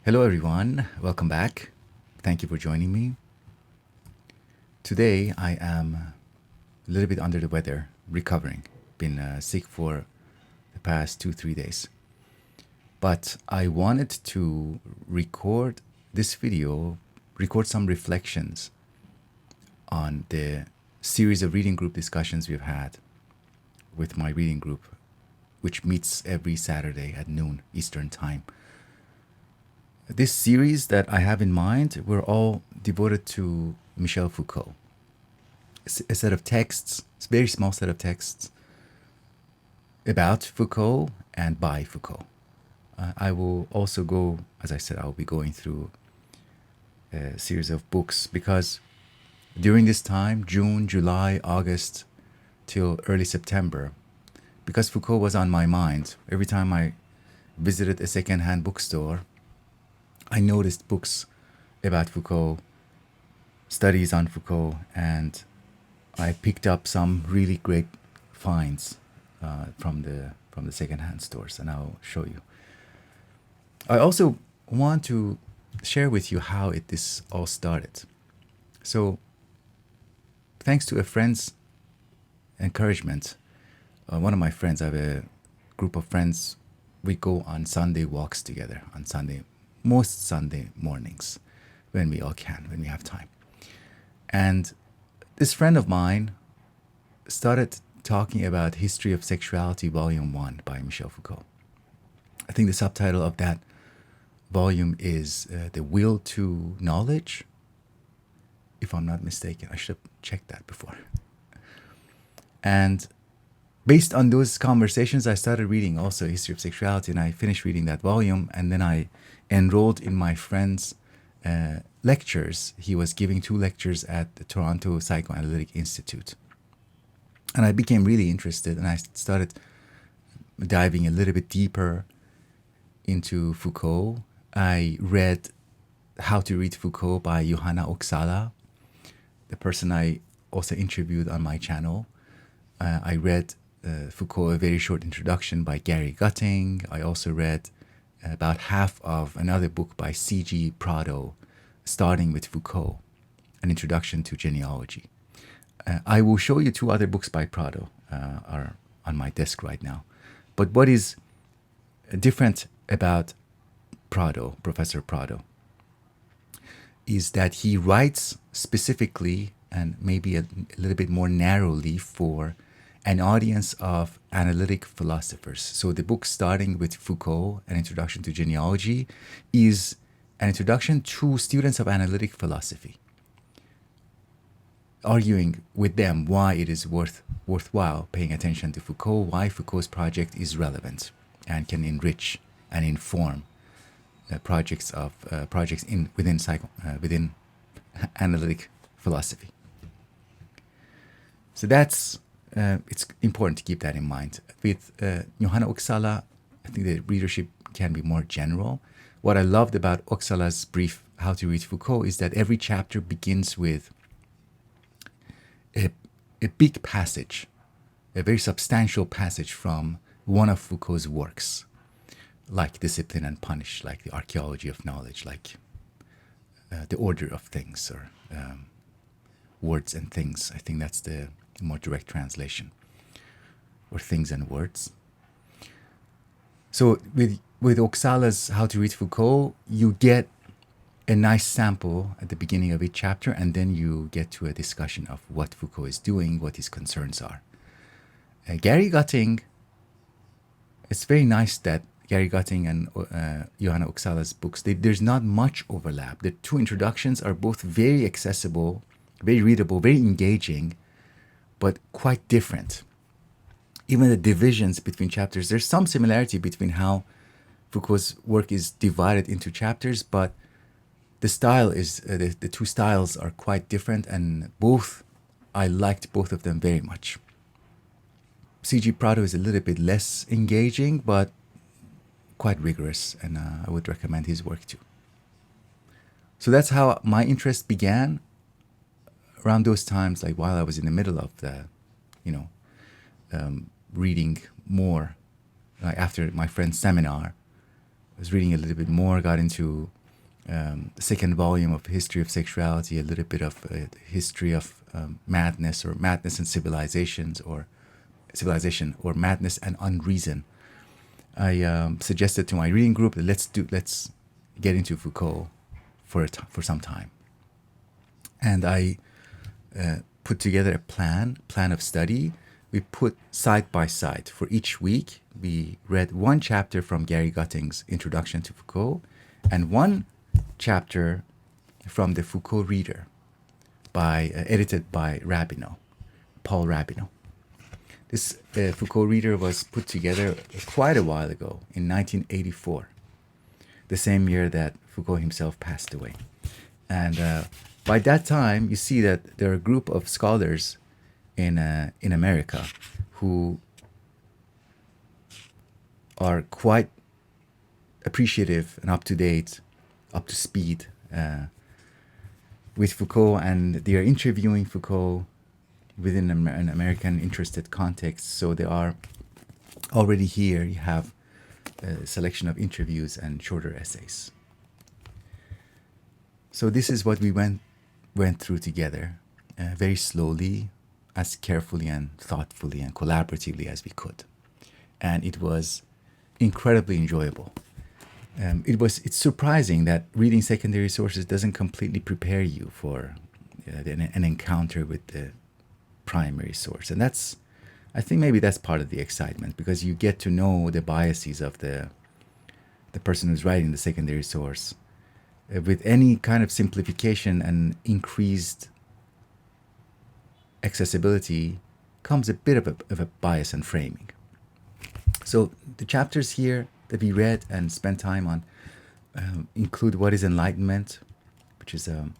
Hello, everyone. Welcome back. Thank you for joining me. Today, I am a little bit under the weather, recovering. Been sick for the past 2-3 days. But I wanted to record this video, record some reflections on the series of reading group discussions we've had with my reading group, which meets every Saturday at noon Eastern Time. This series that I have in mind, we're all devoted to Michel Foucault. A set of texts, a very small set of texts about Foucault and by Foucault. I will also go, as I said, I'll be going through a series of books because during this time, June, July, August, till early September, because Foucault was on my mind, every time I visited a second-hand bookstore, I noticed books about Foucault, studies on Foucault, and I picked up some really great finds from the second-hand stores, and I'll show you. I also want to share with you how this all started. So, thanks to a friend's encouragement, one of my friends, I have a group of friends, we go on Sunday walks together on most Sunday mornings when we all can, when we have time. And this friend of mine started talking about History of Sexuality, Volume 1 by Michel Foucault. I think the subtitle of that volume is The Will to Knowledge, if I'm not mistaken. I should have checked that before. And based on those conversations, I started reading also History of Sexuality, and I finished reading that volume, and then I enrolled in my friend's lectures. He was giving 2 lectures at the Toronto Psychoanalytic Institute. And I became really interested, and I started diving a little bit deeper into Foucault. I read How to Read Foucault by Johanna Oksala, the person I also interviewed on my channel. I read Foucault, A Very Short Introduction by Gary Gutting. I also read about half of another book by C.G. Prado, starting with Foucault, An Introduction to Genealogy. I will show you 2 other books by Prado, are on my desk right now. But what is different about Prado, Professor Prado, is that he writes specifically and maybe a little bit more narrowly for an audience of analytic philosophers. So the book starting with Foucault, An Introduction to Genealogy, is an introduction to students of analytic philosophy, arguing with them why it is worthwhile paying attention to Foucault, why Foucault's project is relevant and can enrich and inform projects within analytic philosophy. So that's it's important to keep that in mind. With Johanna Oksala, I think the readership can be more general. What I loved about Oksala's brief How to Read Foucault is that every chapter begins with a big passage, a very substantial passage from one of Foucault's works, like Discipline and Punish, like the Archaeology of Knowledge, like The Order of Things, or Words and Things. I think that's the more direct translation, or Things and Words. So with Oksala's How to Read Foucault, you get a nice sample at the beginning of each chapter, and then you get to a discussion of what Foucault is doing, what his concerns are. Gary Gutting, it's very nice that Gary Gutting and Johanna Oksala's books, there's not much overlap. The 2 introductions are both very accessible, very readable, very engaging, but quite different. Even the divisions between chapters, there's some similarity between how Foucault's work is divided into chapters, but the style is, the 2 styles are quite different, and I liked both of them very much. C.G. Prado is a little bit less engaging, but quite rigorous, and I would recommend his work too. So that's how my interest began. Around those times, like while I was in the middle of the, reading more, like after my friend's seminar, I was reading a little bit more, got into second volume of History of Sexuality, a little bit of history of madness, or madness and civilizations, or civilization, or madness and unreason. I suggested to my reading group that let's get into Foucault for some time, and I put together a plan of study. We put side by side for each week. We read one chapter from Gary Gutting's Introduction to Foucault, and one chapter from the Foucault Reader, edited by Rabinow, Paul Rabinow. This Foucault Reader was put together quite a while ago, in 1984, the same year that Foucault himself passed away. And by that time, you see that there are a group of scholars in America who are quite appreciative and up to date, up to speed with Foucault, and they are interviewing Foucault within an American interested context. So they are already here. You have a selection of interviews and shorter essays. So this is what we went through together, very slowly, as carefully and thoughtfully and collaboratively as we could. And it was incredibly enjoyable. It's surprising that reading secondary sources doesn't completely prepare you for an encounter with the primary source. And I think maybe that's part of the excitement, because you get to know the biases of the person who's writing the secondary source. With any kind of simplification and increased accessibility comes a bit of a bias and framing. So the chapters here that we read and spent time on include What is Enlightenment, which is a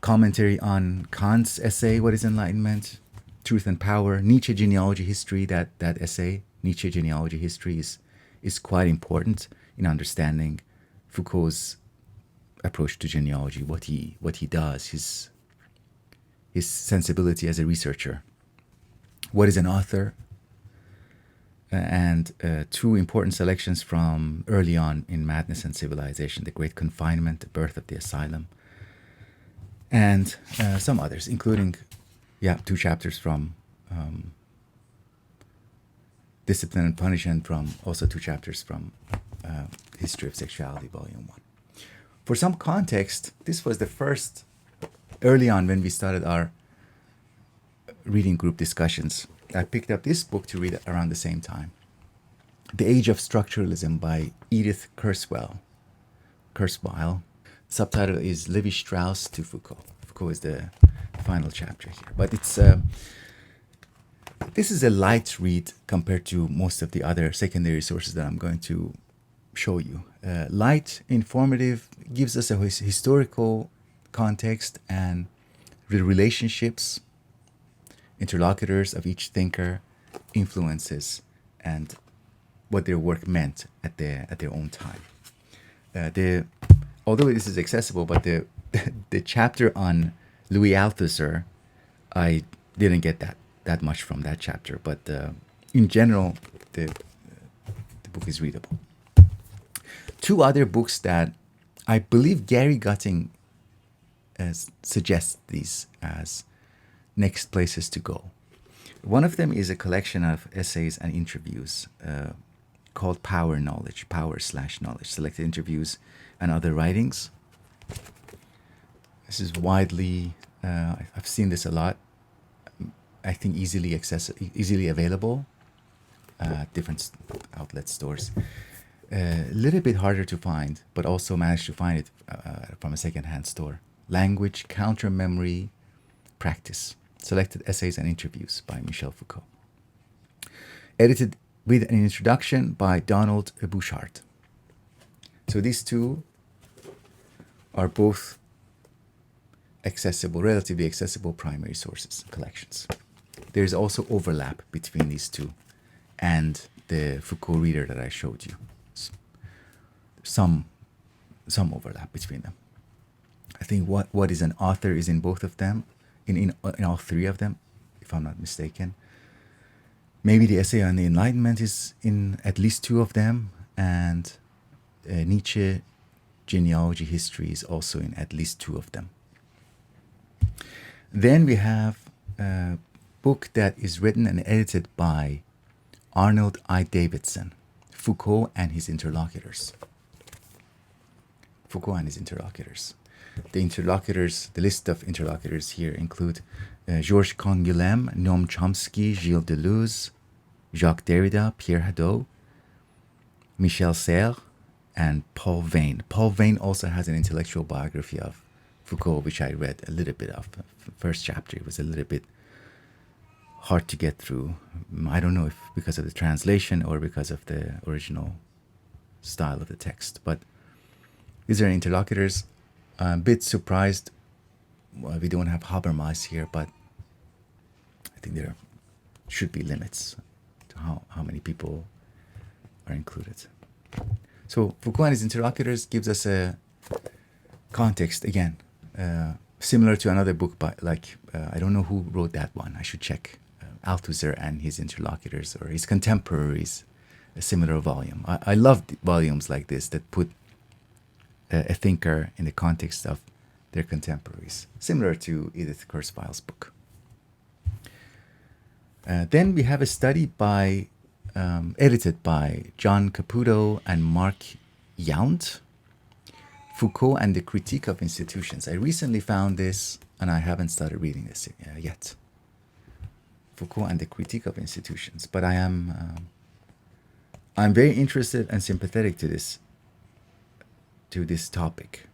commentary on Kant's essay, What is Enlightenment, Truth and Power, Nietzsche Genealogy History. That essay, Nietzsche Genealogy History, is quite important in understanding Foucault's approach to genealogy, what he does, his sensibility as a researcher. What is an author? And two important selections from early on in Madness and Civilization: The Great Confinement, The Birth of the Asylum, and some others, including, two chapters from Discipline and Punishment, from also two chapters from History of Sexuality, Volume 1. For some context, this was the first, early on when we started our reading group discussions, I picked up this book to read around the same time. The Age of Structuralism by Edith Kurzweil. Subtitle is Lévi-Strauss to Foucault. Foucault is the final chapter here. But this is a light read compared to most of the other secondary sources that I'm going to show you. Light, informative, gives us a historical context and the relationships, interlocutors of each thinker, influences, and what their work meant at their own time. Although this is accessible, but the chapter on Louis Althusser, I didn't get that much from that chapter. But in general, the book is readable. Two other books that I believe Gary Gutting suggests these as next places to go. One of them is a collection of essays and interviews called Power/Knowledge, selected interviews and other writings. This is widely, I've seen this a lot, I think easily available at different outlet stores. A little bit harder to find, but also managed to find it from a second-hand store. Language, Counter-Memory, Practice. Selected Essays and Interviews by Michel Foucault. Edited with an introduction by Donald Bouchard. So these two are both relatively accessible primary sources, collections. There's also overlap between these two and the Foucault Reader that I showed you. Some overlap between them. I think what is an author is in both of them, in all three of them, if I'm not mistaken. Maybe the essay on the Enlightenment is in at least two of them, and Nietzsche genealogy history is also in at least 2 of them. Then we have a book that is written and edited by Arnold I. Davidson, Foucault and his Interlocutors. Foucault and his Interlocutors. The interlocutors, the list of interlocutors here include Georges Canguilhem, Noam Chomsky, Gilles Deleuze, Jacques Derrida, Pierre Hadot, Michel Serres, and Paul Veyne. Paul Veyne also has an intellectual biography of Foucault, which I read a little bit of. The first chapter, it was a little bit hard to get through. I don't know if because of the translation or because of the original style of the text. But these are interlocutors. I'm a bit surprised we don't have Habermas here, but I think there should be limits to how many people are included. So Foucault and his Interlocutors gives us a context, again, similar to another book by, I don't know who wrote that one, I should check, Althusser and his Interlocutors, or his contemporaries, a similar volume. I love volumes like this that put a thinker in the context of their contemporaries, similar to Edith Kurzweil's book. Then we have a study edited by John Caputo and Mark Yount, Foucault and the Critique of Institutions. I recently found this, and I haven't started reading this yet. Foucault and the Critique of Institutions. But I'm very interested and sympathetic to this topic.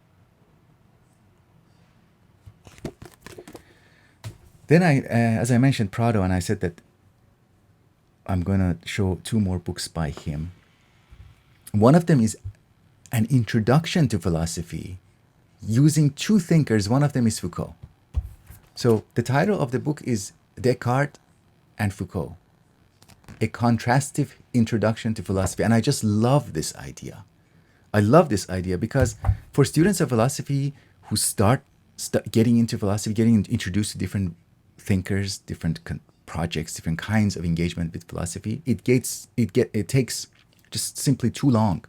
Then as I mentioned Prado, and I said that I'm going to show 2 more books by him. One of them is an introduction to philosophy using 2 thinkers. One of them is Foucault. So the title of the book is Descartes and Foucault, a contrastive introduction to philosophy. And I just love this idea. I love this idea because for students of philosophy who start getting into philosophy, getting introduced to different thinkers, different projects, different kinds of engagement with philosophy, it takes just simply too long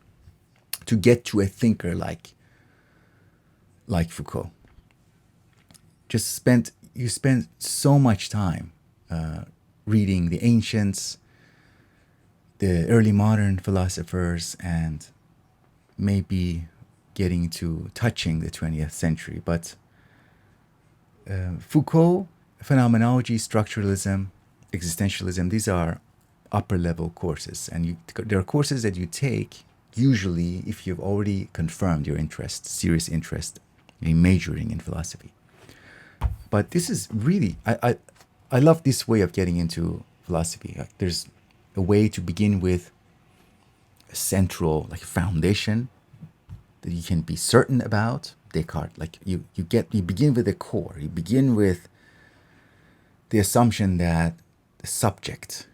to get to a thinker like Foucault. You spend so much time reading the ancients, the early modern philosophers, and maybe getting to touching the 20th century. But Foucault, phenomenology, structuralism, existentialism, these are upper level courses. And there are courses that you take usually if you've already confirmed your interest, serious interest in majoring in philosophy. But this is really, I love this way of getting into philosophy. There's a way to begin with a central foundation that you can be certain about. Descartes, you begin with the core. You begin with the assumption that the subject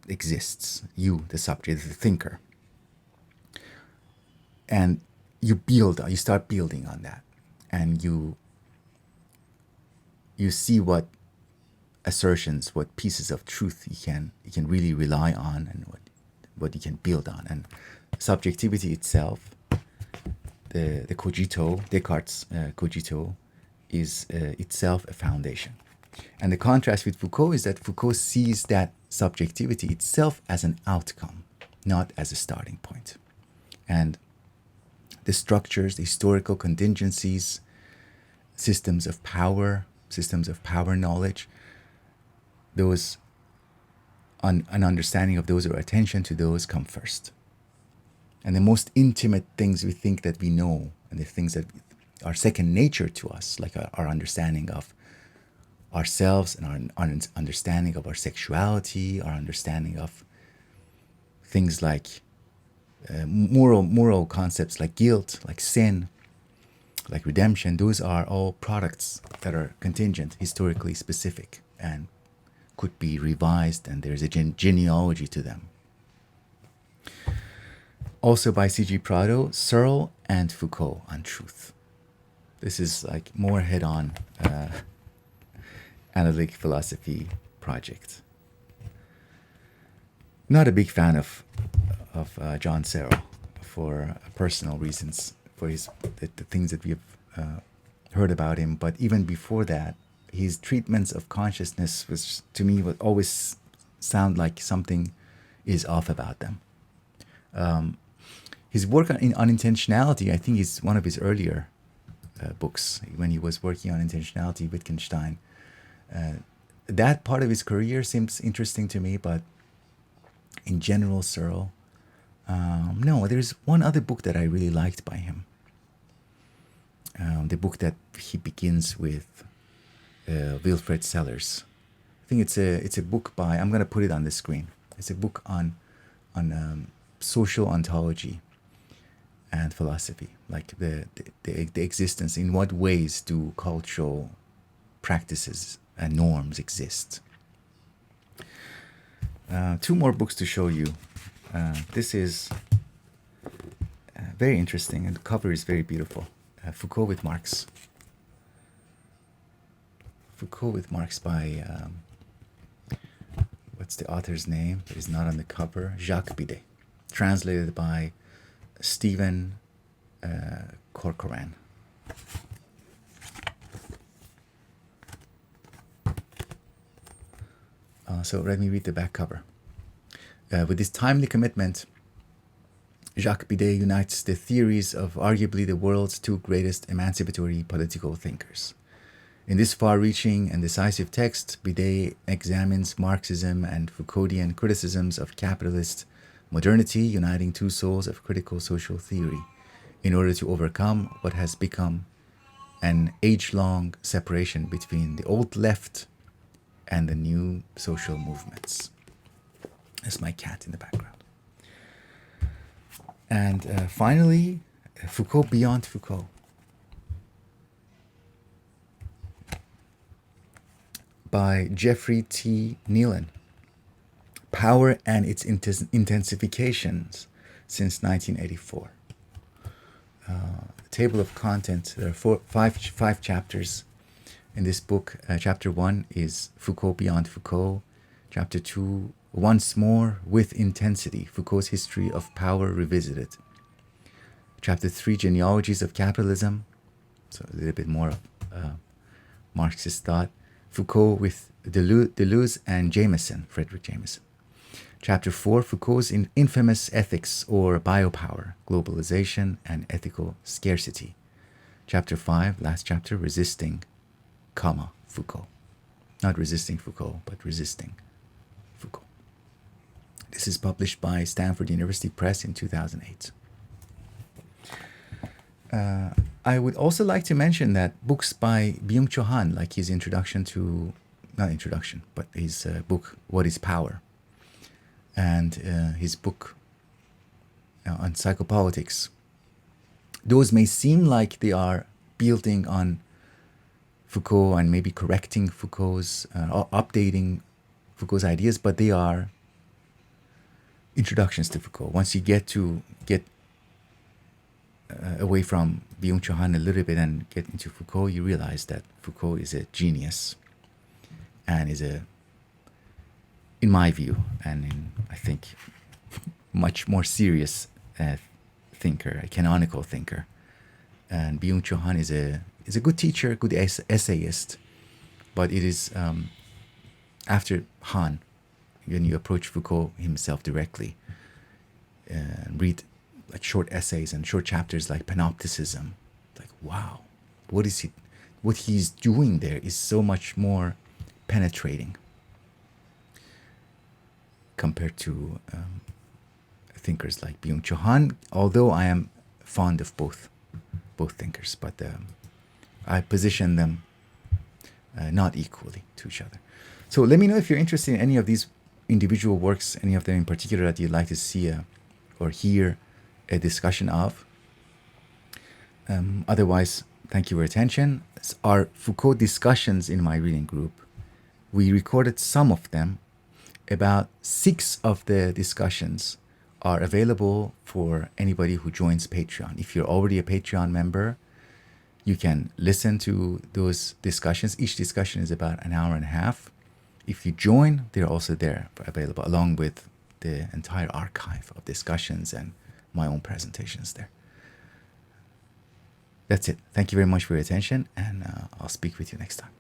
exists. You, the subject, the thinker, and you start building on that, and you see what assertions, what pieces of truth you can really rely on, and what you can build on. And subjectivity itself, the cogito, Descartes' cogito, is itself a foundation. And the contrast with Foucault is that Foucault sees that subjectivity itself as an outcome, not as a starting point. And the structures, the historical contingencies, systems of power knowledge, an understanding of those or attention to those come first. And the most intimate things we think that we know, and the things that are second nature to us, like our understanding of ourselves and our understanding of our sexuality, our understanding of things like moral concepts like guilt, like sin, like redemption, those are all products that are contingent, historically specific, and could be revised, and there's a genealogy to them. Also by C.G. Prado, Searle and Foucault on truth. This is more head-on analytic philosophy project. Not a big fan of John Searle for personal reasons. for the things that we have heard about him. But even before that, his treatments of consciousness was, to me, would always sound like something is off about them. His work on intentionality, I think, is one of his earlier books, when he was working on intentionality, Wittgenstein. That part of his career seems interesting to me, but in general, Searle, no, there's one other book that I really liked by him. The book that he begins with, Wilfred Sellers. I think it's a book by, I'm going to put it on the screen. It's a book on social ontology and philosophy, like the existence, in what ways do cultural practices and norms exist. Two more books to show you. This is very interesting, and the cover is very beautiful. Foucault with Marx. Foucault with Marx by, what's the author's name? It is not on the cover. Jacques Bidet. Translated by Stephen Corcoran. So let me read the back cover. With this timely commitment, Jacques Bidet unites the theories of arguably the world's two greatest emancipatory political thinkers. In this far-reaching and decisive text, Bidet examines Marxism and Foucauldian criticisms of capitalist modernity, uniting two souls of critical social theory in order to overcome what has become an age-long separation between the old left and the new social movements. That's my cat in the background. And finally, Foucault Beyond Foucault. By Jeffrey T. Nealon. Power and its intensifications since 1984. Table of content. There are five chapters in this book. Chapter 1 is Foucault Beyond Foucault. Chapter 2, Once More with Intensity, Foucault's History of Power Revisited. Chapter 3, Genealogies of Capitalism, so a little bit more of Marxist thought. Foucault with Deleuze and Jameson, Frederick Jameson. Chapter 4, Foucault's infamous ethics or biopower, globalization and ethical scarcity. Chapter 5, last chapter, Resisting, Foucault. Not resisting Foucault, but resisting Foucault. This is published by Stanford University Press in 2008. I would also like to mention that books by Byung-Chul Han, like his introduction to, not introduction, but his book, What is Power? And his book on psychopolitics. Those may seem like they are building on Foucault and maybe correcting Foucault's, or updating Foucault's ideas, but they are introductions to Foucault. Once you get away from Byung-Chul Han a little bit and get into Foucault, you realize that Foucault is a genius and is a, in my view, and I think much more serious thinker, a canonical thinker. And Byung-Chul Han is a good teacher, good essayist, but it is after Han, when you approach Foucault himself directly, read like short essays and short chapters like Panopticism, like wow, what he's doing there is so much more penetrating compared to thinkers like Byung-Chul Han, although I am fond of both thinkers, but I position them not equally to each other. So let me know if you're interested in any of these individual works, any of them in particular that you'd like to see or hear a discussion of. Otherwise, thank you for your attention. Our Foucault discussions in my reading group, we recorded some of them. About 6 of the discussions are available for anybody who joins Patreon. If you're already a Patreon member, you can listen to those discussions. Each discussion is about an hour and a half. If you join, they're also there available, along with the entire archive of discussions and my own presentations there. That's it. Thank you very much for your attention, and I'll speak with you next time.